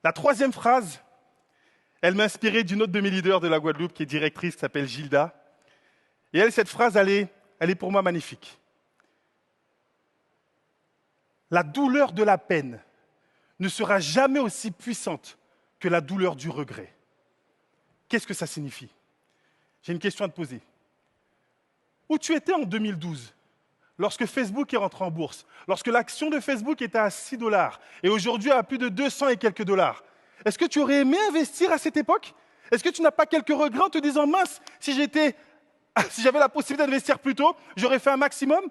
La troisième phrase, elle m'a inspiré d'une autre de mes leaders de la Guadeloupe qui est directrice, qui s'appelle Gilda. Et elle, cette phrase, elle est pour moi magnifique. La douleur de la peine ne sera jamais aussi puissante que la douleur du regret. Qu'est-ce que ça signifie? J'ai une question à te poser. Où tu étais en 2012, lorsque Facebook est rentré en bourse, lorsque l'action de Facebook était à 6 dollars et aujourd'hui à plus de 200 et quelques dollars? Est-ce que tu aurais aimé investir à cette époque? Est-ce que tu n'as pas quelques regrets en te disant, mince, si j'avais la possibilité d'investir plus tôt, j'aurais fait un maximum?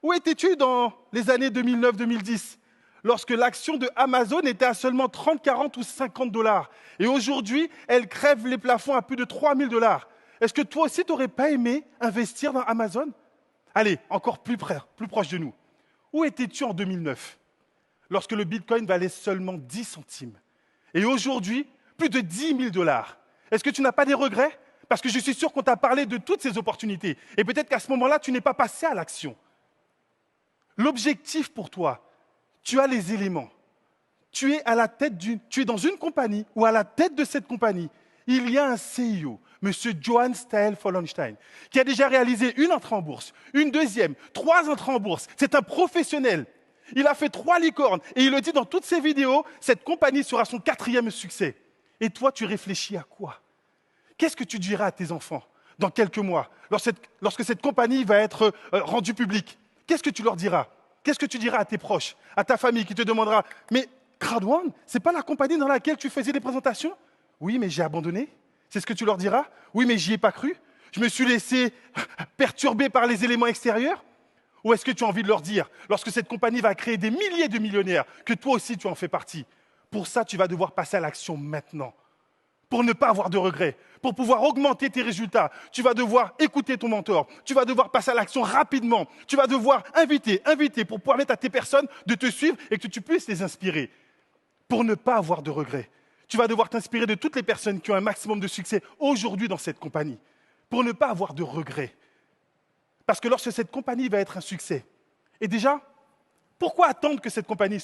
Où étais-tu dans les années 2009-2010, lorsque l'action de Amazon était à seulement 30, 40 ou 50 dollars et aujourd'hui, elle crève les plafonds à plus de 3000 dollars? Est-ce que toi aussi, tu n'aurais pas aimé investir dans Amazon? Allez, encore plus proche de nous. Où étais-tu en 2009, lorsque le Bitcoin valait seulement 10 centimes et aujourd'hui, plus de 10 000 dollars? Est-ce que tu n'as pas des regrets? Parce que je suis sûr qu'on t'a parlé de toutes ces opportunités et peut-être qu'à ce moment-là, tu n'es pas passé à l'action. L'objectif pour toi, tu as les éléments. Tu es dans une compagnie ou à la tête de cette compagnie, il y a un CEO, M. Johann Stael Follenstein, qui a déjà réalisé une entrée en bourse, une deuxième, 3 entrées en bourse. C'est un professionnel. Il a fait 3 licornes et il le dit dans toutes ses vidéos, cette compagnie sera son 4e succès. Et toi, tu réfléchis à quoi? Qu'est-ce que tu diras à tes enfants dans quelques mois, lorsque cette compagnie va être rendue publique? Qu'est-ce que tu leur diras? Qu'est-ce que tu diras à tes proches, à ta famille qui te demandera, mais Crowd1, ce n'est pas la compagnie dans laquelle tu faisais des présentations? Oui, mais j'ai abandonné. C'est ce que tu leur diras? Oui, mais j'y ai pas cru. Je me suis laissé perturber par les éléments extérieurs? Ou est-ce que tu as envie de leur dire, lorsque cette compagnie va créer des milliers de millionnaires, que toi aussi tu en fais partie? Pour ça, tu vas devoir passer à l'action maintenant. Pour ne pas avoir de regrets, pour pouvoir augmenter tes résultats, tu vas devoir écouter ton mentor, tu vas devoir passer à l'action rapidement, tu vas devoir inviter pour pouvoir mettre à tes personnes de te suivre et que tu puisses les inspirer. Pour ne pas avoir de regrets, tu vas devoir t'inspirer de toutes les personnes qui ont un maximum de succès aujourd'hui dans cette compagnie, pour ne pas avoir de regrets. Parce que lorsque cette compagnie va être un succès, et déjà, pourquoi attendre que cette compagnie